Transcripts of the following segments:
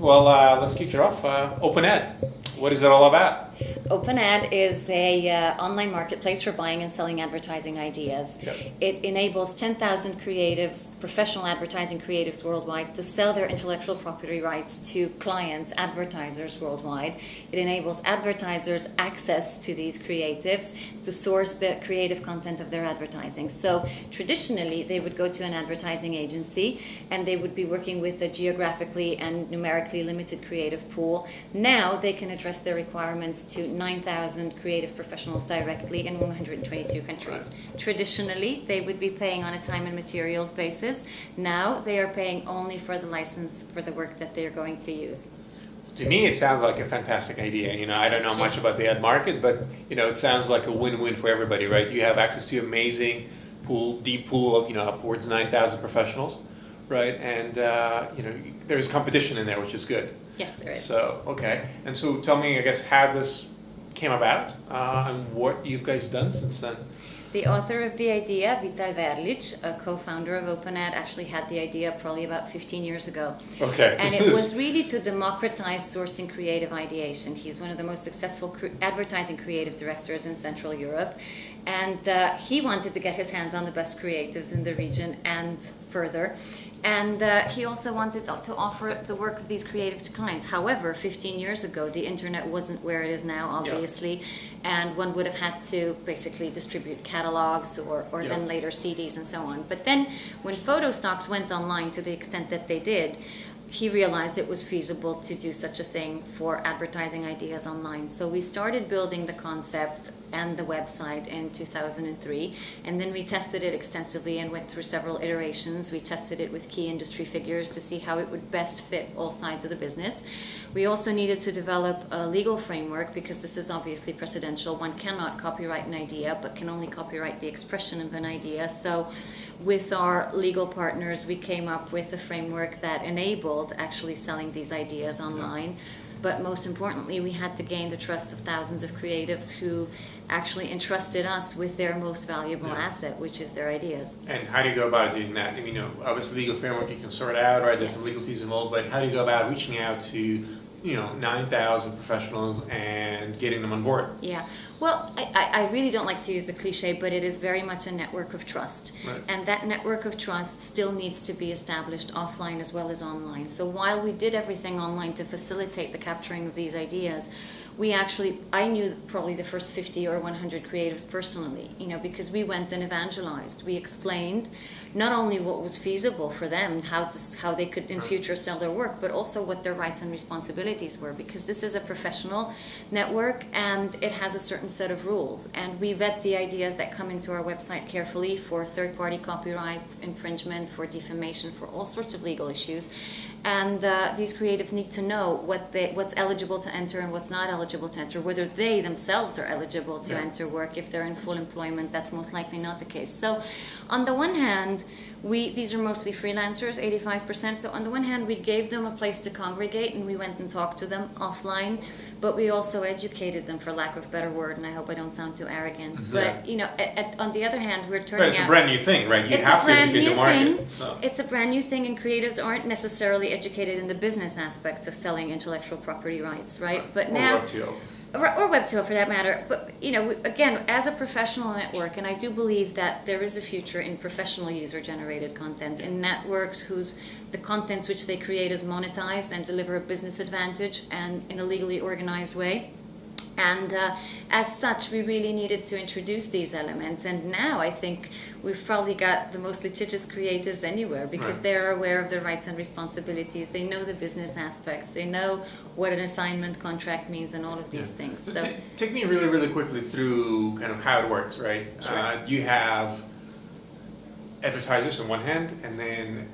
Well, let's kick it off. OpenAd. What is it all about? OpenAd is a online marketplace for buying and selling advertising ideas. Yep. It enables 10,000 creatives, professional advertising creatives worldwide, to sell their intellectual property rights to clients, advertisers worldwide. It enables advertisers access to these creatives to source the creative content of their advertising. So traditionally, they would go to an advertising agency and they would be working with a geographically and numerically limited creative pool. Now they can address their requirements to 9,000 creative professionals directly in 122 countries. Right. Traditionally, they would be paying on a time and materials basis. Now they are paying only for the license for the work that they're going to use. To me, it sounds like a fantastic idea. I don't know much about the ad market, but it sounds like a win-win for everybody, right? You have access to amazing deep pool of upwards 9,000 professionals, right? And there's competition in there, which is good. Yes, there is. So okay, and so tell me, I guess, how this came about and what you've guys done since then. The author of the idea, Vital Verlic, a co-founder of OpenAd, actually had the idea probably about 15 years ago. Okay. And it was really to democratize sourcing creative ideation. He's one of the most successful advertising creative directors in Central Europe. And he wanted to get his hands on the best creatives in the region and further. And he also wanted to offer the work of these creatives to clients. However, 15 years ago, the internet wasn't where it is now, obviously. Yep. And one would have had to basically distribute catalogs or yep. then later CDs and so on. But then when photo stocks went online to the extent that they did, he realized it was feasible to do such a thing for advertising ideas online. So we started building the concept and the website in 2003, and then we tested it extensively and went through several iterations. We tested it with key industry figures to see how it would best fit all sides of the business. We also needed to develop a legal framework because this is obviously precedential. One cannot copyright an idea, but can only copyright the expression of an idea. So with our legal partners, we came up with a framework that enabled actually selling these ideas online. But most importantly, we had to gain the trust of thousands of creatives who actually entrusted us with their most valuable asset, which is their ideas. And how do you go about doing that? Obviously legal framework you can sort out, right? There's some legal fees involved, but how do you go about reaching out to 9,000 professionals and getting them on board? Yeah, well, I really don't like to use the cliche, but it is very much a network of trust. Right. And that network of trust still needs to be established offline as well as online. So while we did everything online to facilitate the capturing of these ideas, I knew probably the first 50 or 100 creatives personally, because we went and evangelized. We explained not only what was feasible for them, how they could in future sell their work, but also what their rights and responsibilities were, because this is a professional network and it has a certain set of rules. And we vet the ideas that come into our website carefully for third-party copyright infringement, for defamation, for all sorts of legal issues. And these creatives need to know what's eligible to enter and what's not eligible to enter, whether they themselves are eligible to enter work. If they're in full employment, that's most likely not the case. So on the one hand, these are mostly freelancers, 85%. So on the one hand, we gave them a place to congregate and we went and talked to them offline, but we also educated them, for lack of a better word, and I hope I don't sound too arrogant. But, on the other hand, we're turning out... But it's a brand new thing, right? You have to educate the market. So. It's a brand new thing, and creatives aren't necessarily educated in the business aspects of selling intellectual property rights, right? But now... Web 2.0. Or Web 2.0 for that matter. But, again, as a professional network, and I do believe that there is a future in professional user-generated content, in networks the contents which they create is monetized and deliver a business advantage and in a legally organized way. And as such, we really needed to introduce these elements. And now I think we've probably got the most litigious creators anywhere, because they're aware of their rights and responsibilities. They know the business aspects. They know what an assignment contract means and all of these things. So take me really, really quickly through kind of how it works, right? Sure. You have advertisers on one hand, and then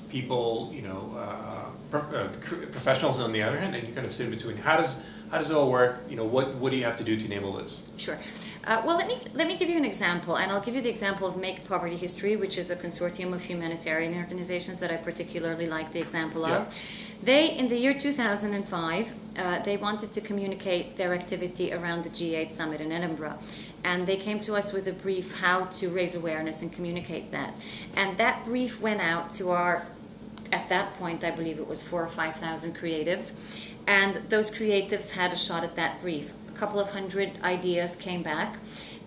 people, professionals on the other hand, and you kind of sit in between. How does it all work? What do you have to do to enable this? Sure. Well, let me give you an example, and I'll give you the example of Make Poverty History, which is a consortium of humanitarian organizations that I particularly like the example of. They, in the year 2005, they wanted to communicate their activity around the G8 summit in Edinburgh. And they came to us with a brief how to raise awareness and communicate that. And that brief went out to our at that point, I believe it was 4,000 or 5,000 creatives, and those creatives had a shot at that brief. A couple of hundred ideas came back,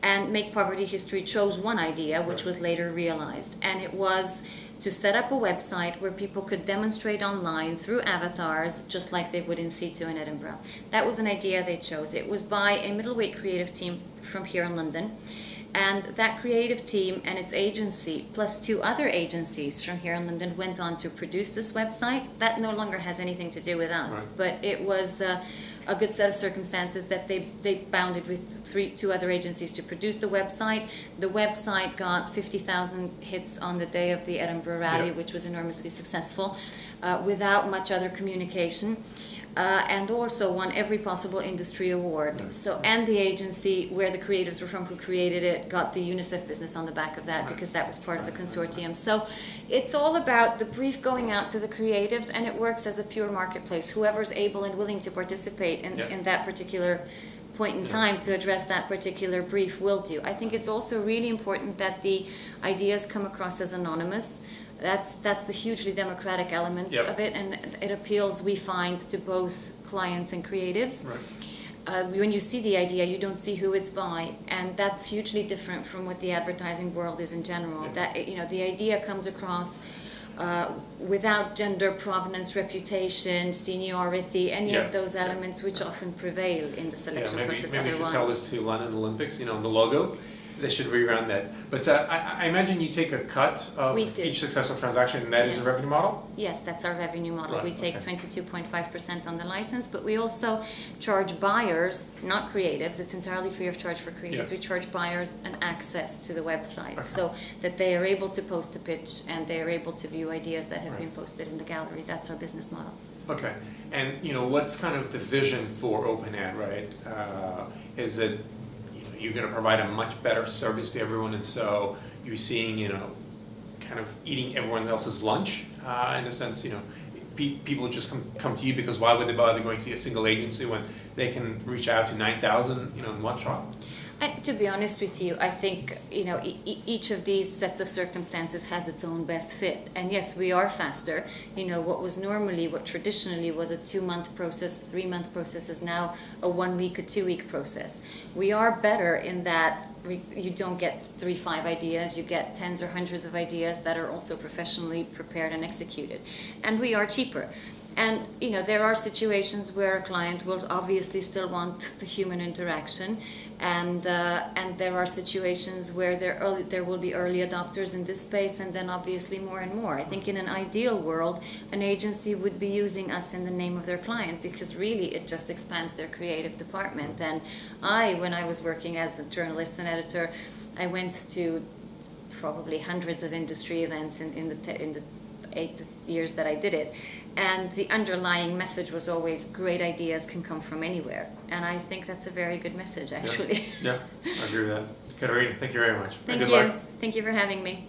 and Make Poverty History chose one idea, which was later realized, and it was to set up a website where people could demonstrate online through avatars, just like they would in situ in Edinburgh. That was an idea they chose. It was by a middleweight creative team from here in London, and that creative team and its agency, plus 2 other agencies from here in London, went on to produce this website. That no longer has anything to do with us, right. but it was a good set of circumstances that they bounded with 2 other agencies to produce the website. The website got 50,000 hits on the day of the Edinburgh Rally, which was enormously successful, without much other communication. And also won every possible industry award. Right. So, and the agency where the creatives were from who created it got the UNICEF business on the back of that, right, because that was part of the consortium. So it's all about the brief going out to the creatives, and it works as a pure marketplace. Whoever's able and willing to participate in that particular point in time to address that particular brief will do. I think it's also really important that the ideas come across as anonymous. That's the hugely democratic element of it, and it appeals, we find, to both clients and creatives. Right. When you see the idea, you don't see who it's by, and that's hugely different from what the advertising world is in general. That the idea comes across without gender, provenance, reputation, seniority, any of those elements which often prevail in the selection process. Maybe otherwise. you should tell this to London Olympics. The logo. They should rerun that. But I imagine you take a cut of each successful transaction, and that is a revenue model? Yes, that's our revenue model. Right, we take 22.5% on the license, but we also charge buyers, not creatives. It's entirely free of charge for creatives. We charge buyers an access to the website so that they are able to post a pitch and they are able to view ideas that have been posted in the gallery. That's our business model. Okay. And, what's kind of the vision for OpenAd, right? Is it you're going to provide a much better service to everyone, and so you're seeing, kind of eating everyone else's lunch, in a sense, people just come to you because why would they bother going to a single agency when they can reach out to 9,000, in one shot? To be honest with you, I think each of these sets of circumstances has its own best fit. And yes, we are faster. What traditionally was a 2-month process, 3-month process is now a 1-week, a 2-week process. We are better in that you don't get 3-5 ideas, you get tens or hundreds of ideas that are also professionally prepared and executed. And we are cheaper. And there are situations where a client will obviously still want the human interaction, and there are situations where there will be early adopters in this space, and then obviously more and more. I think in an ideal world, an agency would be using us in the name of their client, because really it just expands their creative department. And when I was working as a journalist and editor, I went to probably hundreds of industry events in the 8 years that I did it, and the underlying message was always great ideas can come from anywhere, and I think that's a very good message, actually. Yeah, I agree with that. Katarina, thank you very much. Thank you. Thank you for having me.